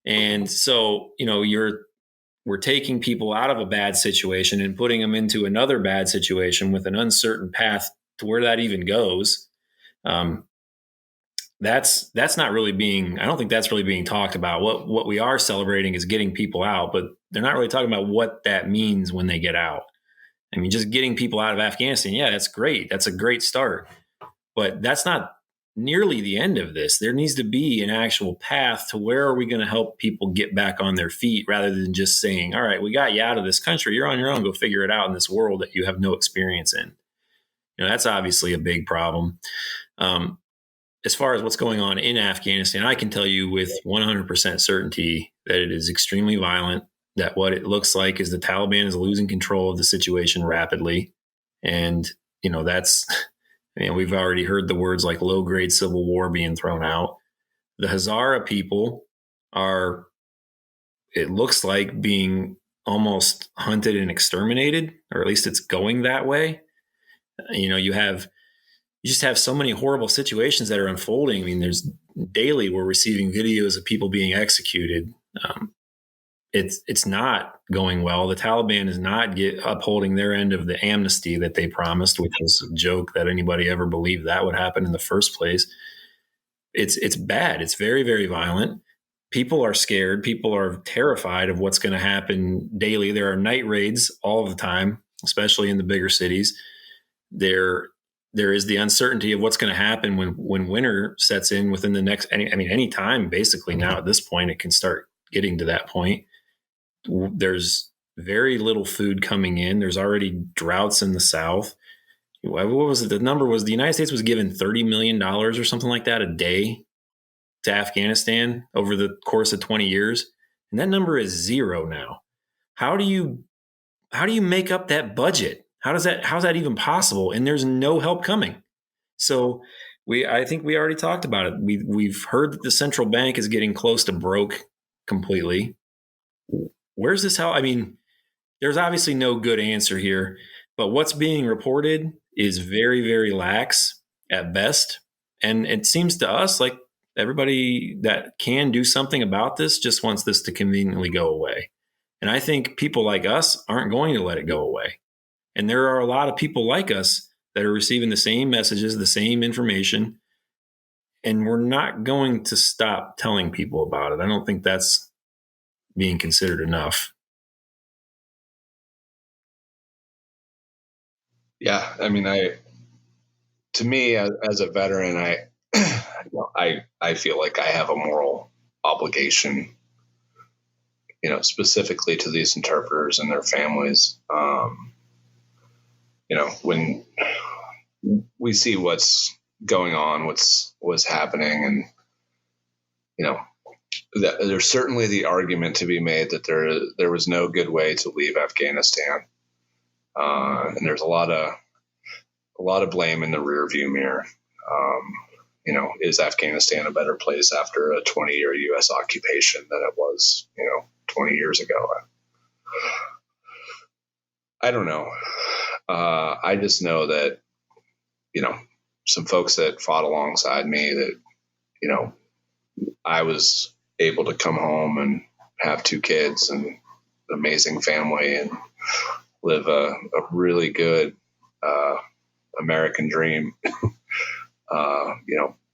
[SPEAKER 2] And so, we're taking people out of a bad situation and putting them into another bad situation with an uncertain path to where that even goes. That's not really I don't think that's really being talked about. What we are celebrating is getting people out, but they're not really talking about what that means when they get out. I mean, just getting people out of Afghanistan, yeah, that's great. That's a great start. But that's not nearly the end of this. There needs to be an actual path to where are we going to help people get back on their feet, rather than just saying, all right, we got you out of this country. You're on your own. Go figure it out in this world that you have no experience in. That's obviously a big problem. As far as what's going on in Afghanistan, I can tell you with 100% certainty that it is extremely violent, that what it looks like is the Taliban is losing control of the situation rapidly. And, we've already heard the words like low-grade civil war being thrown out. The Hazara people are, it looks like, being almost hunted and exterminated, or at least it's going that way. You just have so many horrible situations that are unfolding. I mean, there's daily we're receiving videos of people being executed. It's not going well. The Taliban is not upholding their end of the amnesty that they promised, which was a joke that anybody ever believed that would happen in the first place. It's bad. It's very, very violent. People are scared. People are terrified of what's going to happen daily. There are night raids all the time, especially in the bigger cities. There is the uncertainty of what's going to happen when winter sets in within the next, any time basically now at this point, it can start getting to that point. There's very little food coming in. There's already droughts in the South. What was it? The number was the United States was given $30 million or something like that a day to Afghanistan over the course of 20 years. And that number is zero now. How do you make up that budget? How's that even possible? And there's no help coming. So I think we already talked about it. We've heard that the central bank is getting close to broke completely. Where's this help? I mean, there's obviously no good answer here, but what's being reported is very, very lax at best. And it seems to us like everybody that can do something about this just wants this to conveniently go away. And I think people like us aren't going to let it go away. And there are a lot of people like us that are receiving the same messages, the same information, and we're not going to stop telling people about it. I don't think that's being considered enough.
[SPEAKER 3] Yeah, I mean, to me as a veteran, I feel like I have a moral obligation, specifically to these interpreters and their families. When we see what's going on, what's happening, and there's certainly the argument to be made that there was no good way to leave Afghanistan. And there's a lot of blame in the rearview mirror. Is Afghanistan a better place after a 20-year U.S. occupation than it was, 20 years ago? I don't know. I just know that, some folks that fought alongside me that, I was able to come home and have 2 kids and an amazing family and live a really good American dream.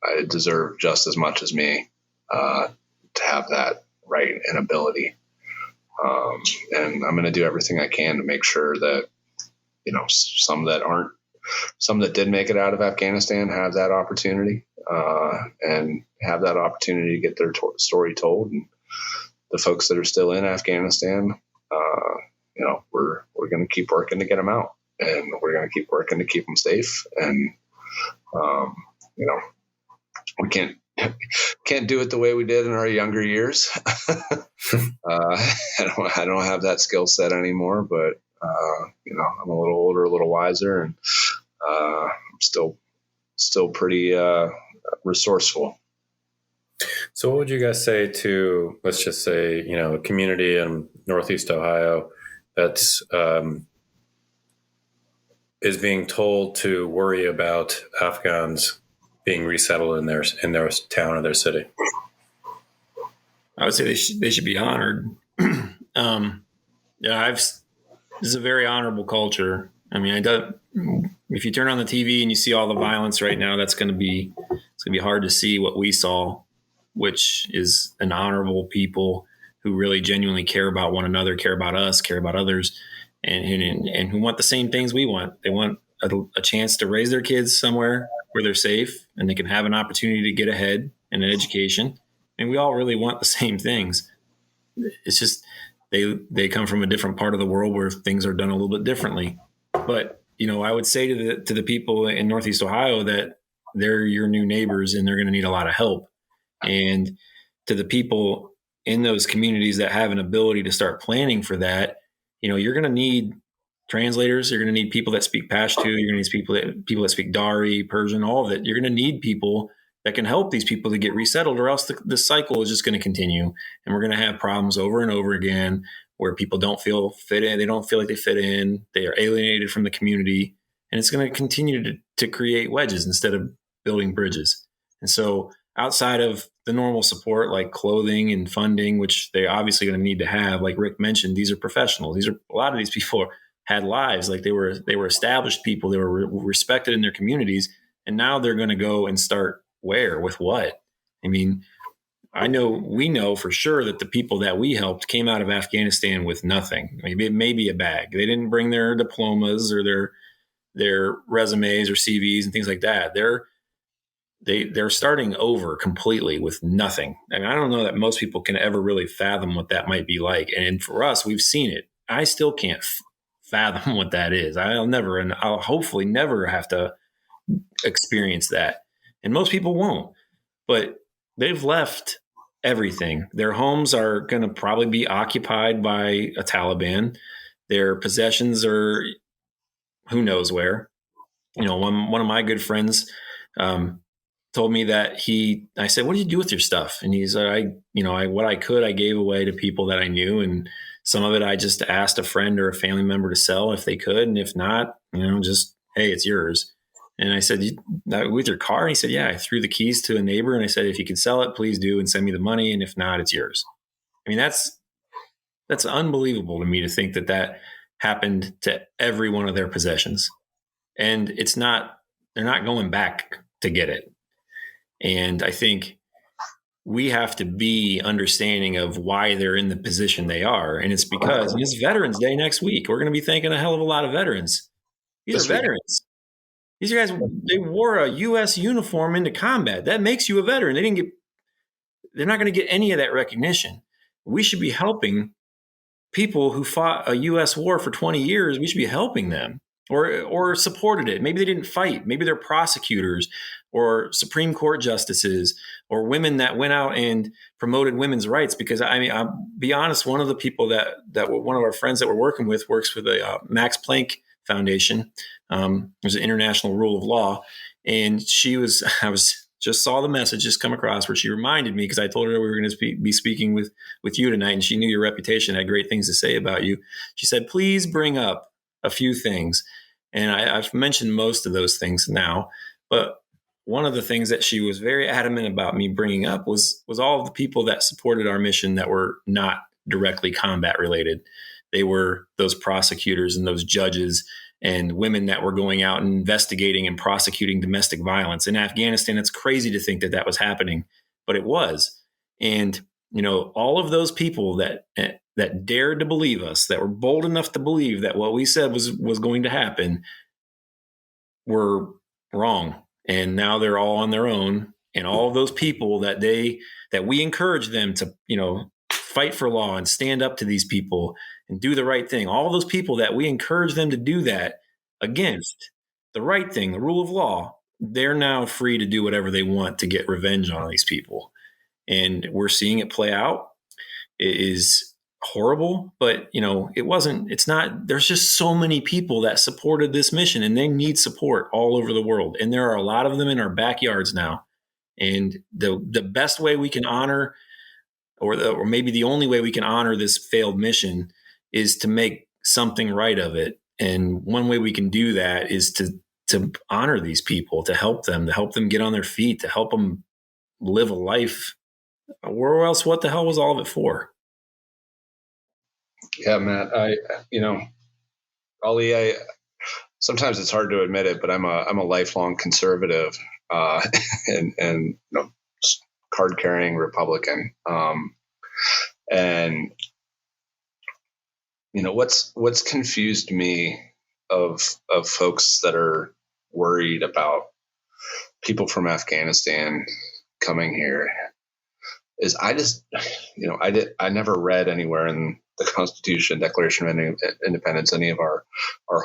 [SPEAKER 3] I deserve just as much as me to have that right and ability. And I'm going to do everything I can to make sure that, some that did make it out of Afghanistan have that opportunity and have that opportunity to get their story told. And the folks that are still in Afghanistan, we're going to keep working to get them out, and we're going to keep working to keep them safe. And, we can't do it the way we did in our younger years. I don't have that skill set anymore, but, I'm a little older, a little wiser, and I'm still pretty resourceful.
[SPEAKER 1] So what would you guys say to, let's just say, a community in Northeast Ohio that's is being told to worry about Afghans being resettled in their town or their city?
[SPEAKER 2] I would say they should be honored. This is a very honorable culture. I mean, if you turn on the TV and you see all the violence right now, it's going to be hard to see what we saw, which is an honorable people who really genuinely care about one another, care about us, care about others, and who want the same things we want. They want a chance to raise their kids somewhere where they're safe and they can have an opportunity to get ahead in an education. And we all really want the same things. It's just they come from a different part of the world where things are done a little bit differently. But, I would say to the people in Northeast Ohio that they're your new neighbors and they're going to need a lot of help. And to the people in those communities that have an ability to start planning for that, you're going to need translators. You're going to need people that speak Pashto. You're going to need people that speak Dari, Persian, all of it. You're going to need people that can help these people to get resettled, or else the cycle is just going to continue. And we're going to have problems over and over again where people don't feel fit in. They don't feel like they fit in. They are alienated from the community. And it's going to continue to create wedges instead of building bridges. And so outside of the normal support like clothing and funding, which they obviously going to need to have, like Rick mentioned, these are professionals. A lot of these people had lives. Like they were established people. They were respected in their communities. And now they're going to go and start where, with what? I mean, we know for sure that the people that we helped came out of Afghanistan with nothing. Maybe a bag. They didn't bring their diplomas or their resumes or CVs and things like that. They're starting over completely with nothing. I mean, I don't know that most people can ever really fathom what that might be like. And for us, we've seen it. I still can't fathom what that is. I'll hopefully never have to experience that. And most people won't, but they've left everything. Their homes are going to probably be occupied by a Taliban. Their possessions are who knows where. One of my good friends told me that I said, "What did you do with your stuff?" And he said, what I could, I gave away to people that I knew. And some of it, I just asked a friend or a family member to sell if they could. And if not, just, hey, it's yours. And I said, with your car? And he said, yeah. I threw the keys to a neighbor and I said, if you can sell it, please do and send me the money. And if not, it's yours. I mean, that's unbelievable to me to think that happened to every one of their possessions. And they're not going back to get it. And I think we have to be understanding of why they're in the position they are. And it's because it's Veterans Day next week. We're going to be thanking a hell of a lot of veterans. These are veterans. These guys, they wore a U.S. uniform into combat. That makes you a veteran. They're not going to get any of that recognition. We should be helping people who fought a U.S. war for 20 years. We should be helping them or supported it. Maybe they didn't fight. Maybe they're prosecutors or Supreme Court justices or women that went out and promoted women's rights. Because I'll be honest, one of the people that one of our friends that we're working with works for the Max Planck Foundation. There's an international rule of law. And I was just saw the message just come across where she reminded me, because I told her we were going to be speaking with you tonight, and she knew your reputation, had great things to say about you. She said, please bring up a few things. And I've mentioned most of those things now, but one of the things that she was very adamant about me bringing up was all of the people that supported our mission that were not directly combat related. They were those prosecutors and those judges and women that were going out and investigating and prosecuting domestic violence in Afghanistan. It's crazy to think that that was happening, but it was. And, all of those people that dared to believe us, that were bold enough to believe that what we said was going to happen, were wrong. And now they're all on their own. And all of those people that we encourage them to, fight for law and stand up to these people and do the right thing. All those people that we encourage them to do that against the right thing, the rule of law, they're now free to do whatever they want to get revenge on these people. And we're seeing it play out. It is horrible, but there's just so many people that supported this mission, and they need support all over the world. And there are a lot of them in our backyards now. And the best way we can honor, or maybe the only way we can honor this failed mission, is to make something right of it. And one way we can do that is to honor these people, to help them get on their feet, to help them live a life. Or else, what the hell was all of it for?
[SPEAKER 3] Yeah, Matt, Ali, sometimes it's hard to admit it, but I'm a lifelong conservative, and card carrying Republican. And what's confused me of folks that are worried about people from Afghanistan coming here is I never read anywhere in the Constitution, Declaration of Independence, any of our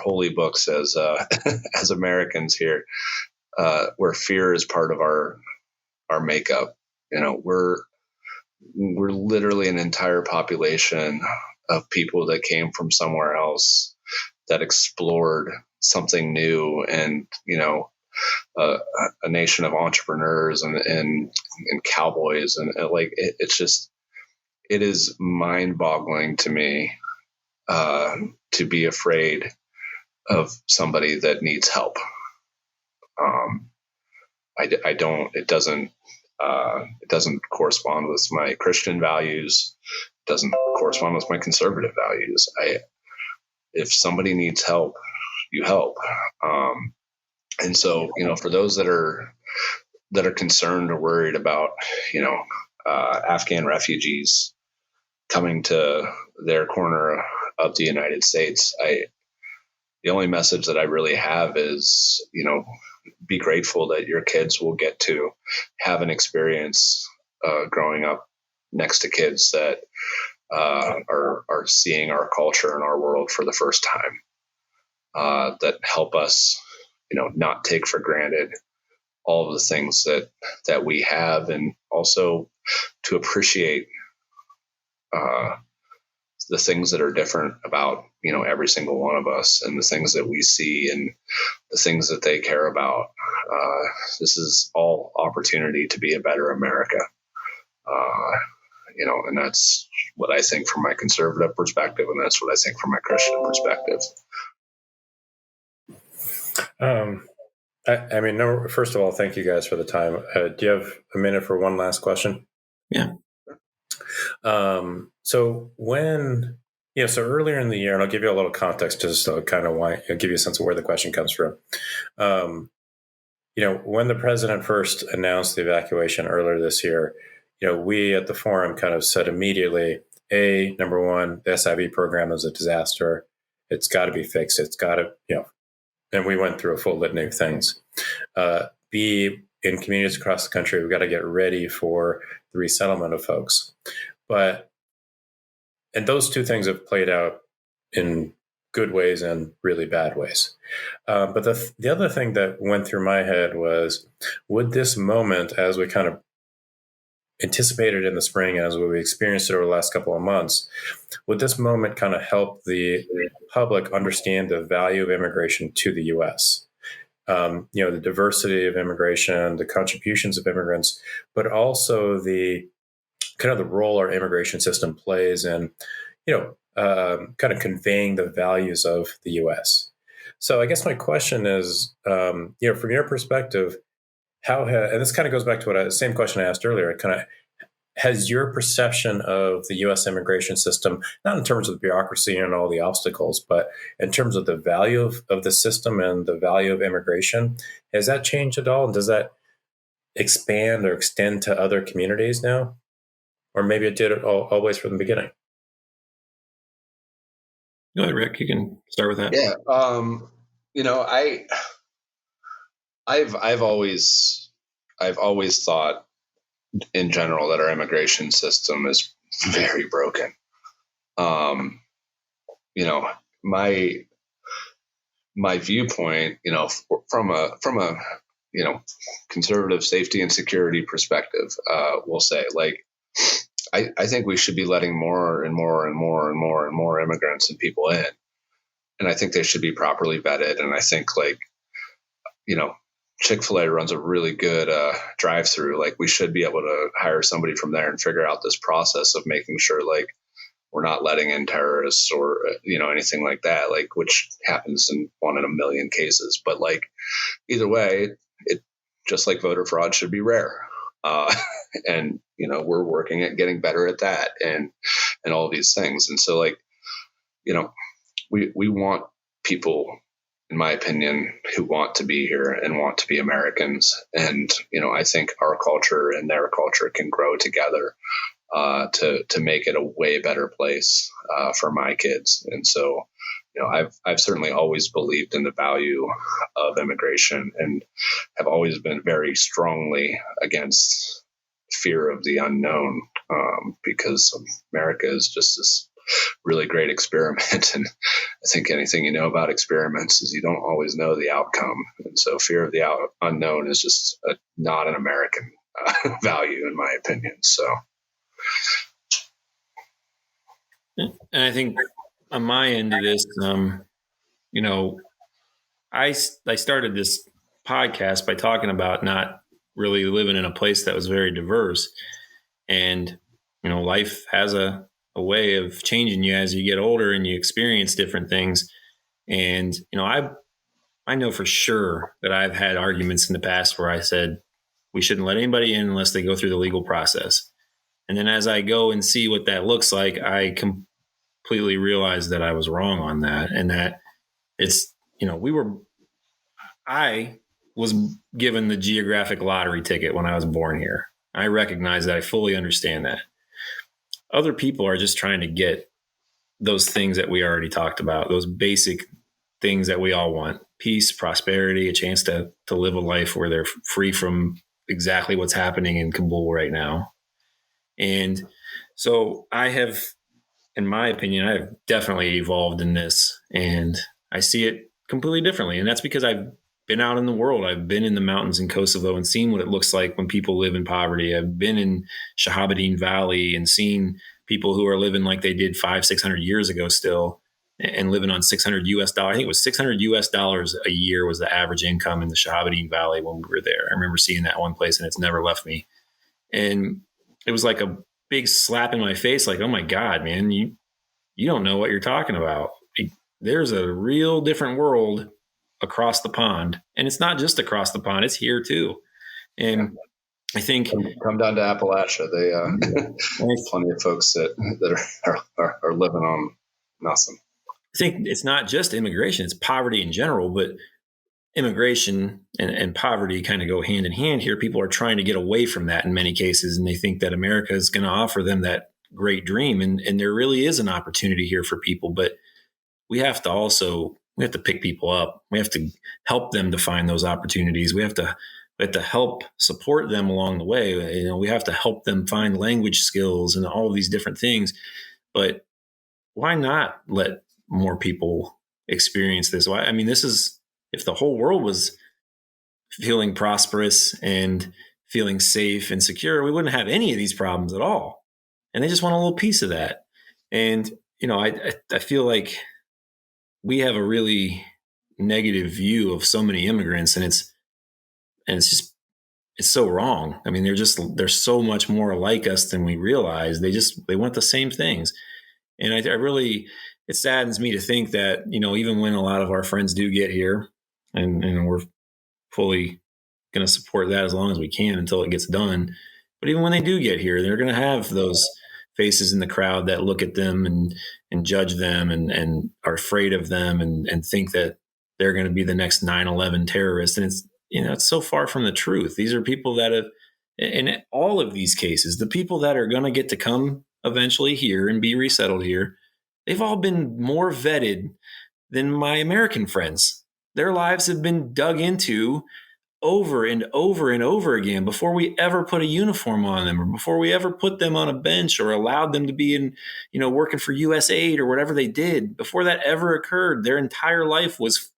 [SPEAKER 3] holy books as as Americans here, where fear is part of our makeup. We're literally an entire population of people that came from somewhere else, that explored something new, and a nation of entrepreneurs and cowboys, and it is mind-boggling to me to be afraid of somebody that needs help. It doesn't correspond with my Christian values. It doesn't correspond with my conservative values. If somebody needs help, you help. And so, for those that are concerned or worried about, Afghan refugees coming to their corner of the United States, the only message that I really have is, be grateful that your kids will get to have an experience growing up next to kids that are seeing our culture and our world for the first time, that help us, not take for granted all of the things that we have, and also to appreciate the things that are different about, every single one of us, and the things that we see and the things that they care about. This is all opportunity to be a better America. And that's what I think from my conservative perspective, and that's what I think from my Christian perspective.
[SPEAKER 1] First of all, thank you guys for the time. Do you have a minute for one last question?
[SPEAKER 2] Yeah.
[SPEAKER 1] So earlier in the year, and I'll give you a little context just to kind of I'll give you a sense of where the question comes from. When the president first announced the evacuation earlier this year, we at the forum kind of said immediately, number one, the SIV program is a disaster. It's got to be fixed. It's got to, and we went through a full litany of things. B, in communities across the country, we've got to get ready for the resettlement of folks. And those two things have played out in good ways and really bad ways. But the other thing that went through my head was, would this moment, as we kind of anticipated in the spring and as we experienced it over the last couple of months, would this moment kind of help the public understand the value of immigration to the U.S.? The diversity of immigration, the contributions of immigrants, but also the kind of the role our immigration system plays in, kind of conveying the values of the U.S. So I guess my question is, from your perspective, and this kind of goes back to the same question I asked earlier, kind of, has your perception of the U.S. immigration system, not in terms of bureaucracy and all the obstacles, but in terms of the value of the system and the value of immigration, has that changed at all? And does that expand or extend to other communities now? Or maybe it did always from the beginning?
[SPEAKER 2] Go ahead, Rick. You can start with that.
[SPEAKER 3] Yeah. I've always thought in general that our immigration system is very broken. My viewpoint, from a conservative safety and security perspective, we'll say, like, I think we should be letting more and more and more and more and more immigrants and people in. And I think they should be properly vetted. And I think, like, Chick-fil-A runs a really good drive-through. Like, we should be able to hire somebody from there and figure out this process of making sure, like, we're not letting in terrorists or, anything like that, like, which happens in 1 in a million cases. But, like, either way, it just like voter fraud should be rare. And, we're working at getting better at that and all these things. And so, like, we want people, in my opinion, who want to be here and want to be Americans. And, I think our culture and their culture can grow together to make it a way better place for my kids. And so, I've certainly always believed in the value of immigration and have always been very strongly against fear of the unknown, because America is just this really great experiment. And I think anything you know about experiments is you don't always know the outcome. And so fear of the unknown is just not an American value, in my opinion. So.
[SPEAKER 2] And I think on my end of this, I started this podcast by talking about not really living in a place that was very diverse. And, life has a way of changing you as you get older and you experience different things. And, I know for sure that I've had arguments in the past where I said we shouldn't let anybody in unless they go through the legal process. And then as I go and see what that looks like, I completely realize that I was wrong on that. And that it's, I was given the geographic lottery ticket when I was born here. I recognize that. I fully understand that. Other people are just trying to get those things that we already talked about, those basic things that we all want: peace, prosperity, a chance to live a life where they're free from exactly what's happening in Kabul right now. And so I have, in my opinion, I have definitely evolved in this, and I see it completely differently. And that's because I've been out in the world. I've been in the mountains in Kosovo and seen what it looks like when people live in poverty. I've been in Shahabadin Valley and seen people who are living like they did 500-600 years ago still, and living on $600 US. I think it was $600 US a year was the average income in the Shahabadin Valley when we were there. I remember seeing that one place, and it's never left me. And it was like a big slap in my face. Like, oh my God, man, you don't know what you're talking about. There's a real different world across the pond. And it's not just across the pond, it's here too. And I think
[SPEAKER 3] come down to Appalachia. There's plenty of folks that are living on nothing.
[SPEAKER 2] I think it's not just immigration, it's poverty in general, but immigration and poverty kind of go hand in hand here. People are trying to get away from that in many cases, and they think that America is going to offer them that great dream. And there really is an opportunity here for people, but we have to pick people up. We have to help them to find those opportunities. We have to help support them along the way. We have to help them find language skills and all of these different things. But why not let more people experience this? This is, if the whole world was feeling prosperous and feeling safe and secure, we wouldn't have any of these problems at all. And they just want a little piece of that. And, I feel like we have a really negative view of so many immigrants, and it's so wrong. I mean, they're so much more like us than we realize. They want the same things. And I really, it saddens me to think that, even when a lot of our friends do get here, and we're fully going to support that as long as we can until it gets done. But even when they do get here, they're going to have those faces in the crowd that look at them and judge them and are afraid of them and think that they're going to be the next 9/11 terrorist. And it's so far from the truth. These are people that have, in all of these cases, the people that are going to get to come eventually here and be resettled here, they've all been more vetted than my American friends. Their lives have been dug into over and over and over again before we ever put a uniform on them, or before we ever put them on a bench or allowed them to be in, working for USAID or whatever they did. Before that ever occurred, their entire life was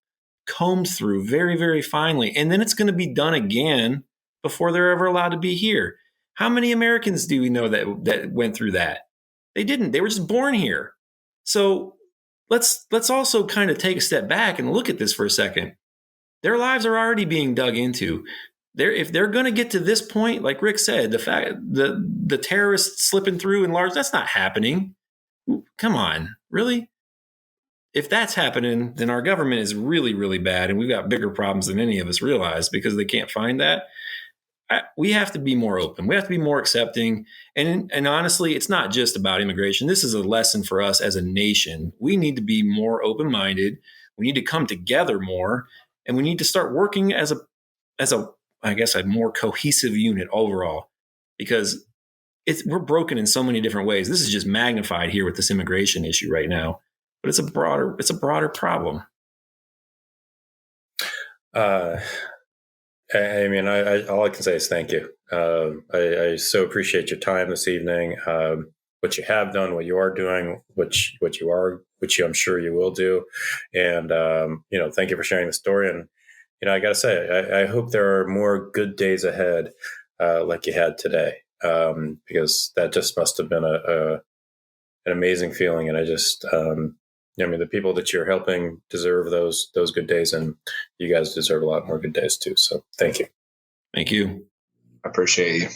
[SPEAKER 2] combed through very, very finely. And then it's going to be done again before they're ever allowed to be here. How many Americans do we know that went through that? They didn't. They were just born here. So let's also kind of take a step back and look at this for a second. Their lives are already being dug into. If they're going to get to this point, like Rick said, the fact the terrorists slipping through in large, that's not happening. Come on, really? If that's happening, then our government is really, really bad, and we've got bigger problems than any of us realize because they can't find that. We have to be more open. We have to be more accepting. And honestly, it's not just about immigration. This is a lesson for us as a nation. We need to be more open-minded. We need to come together more, and we need to start working as a more cohesive unit overall, because we're broken in so many different ways. This is just magnified here with this immigration issue right now, but it's a broader problem.
[SPEAKER 1] I mean, all I can say is thank you. I so appreciate your time this evening. What you have done, what you are doing, which I'm sure you will do, and thank you for sharing the story. And I got to say, I hope there are more good days ahead, like you had today, because that just must have been an amazing feeling. And I just, the people that you're helping deserve those good days, and you guys deserve a lot more good days too. So thank you.
[SPEAKER 2] Thank you.
[SPEAKER 3] I appreciate you.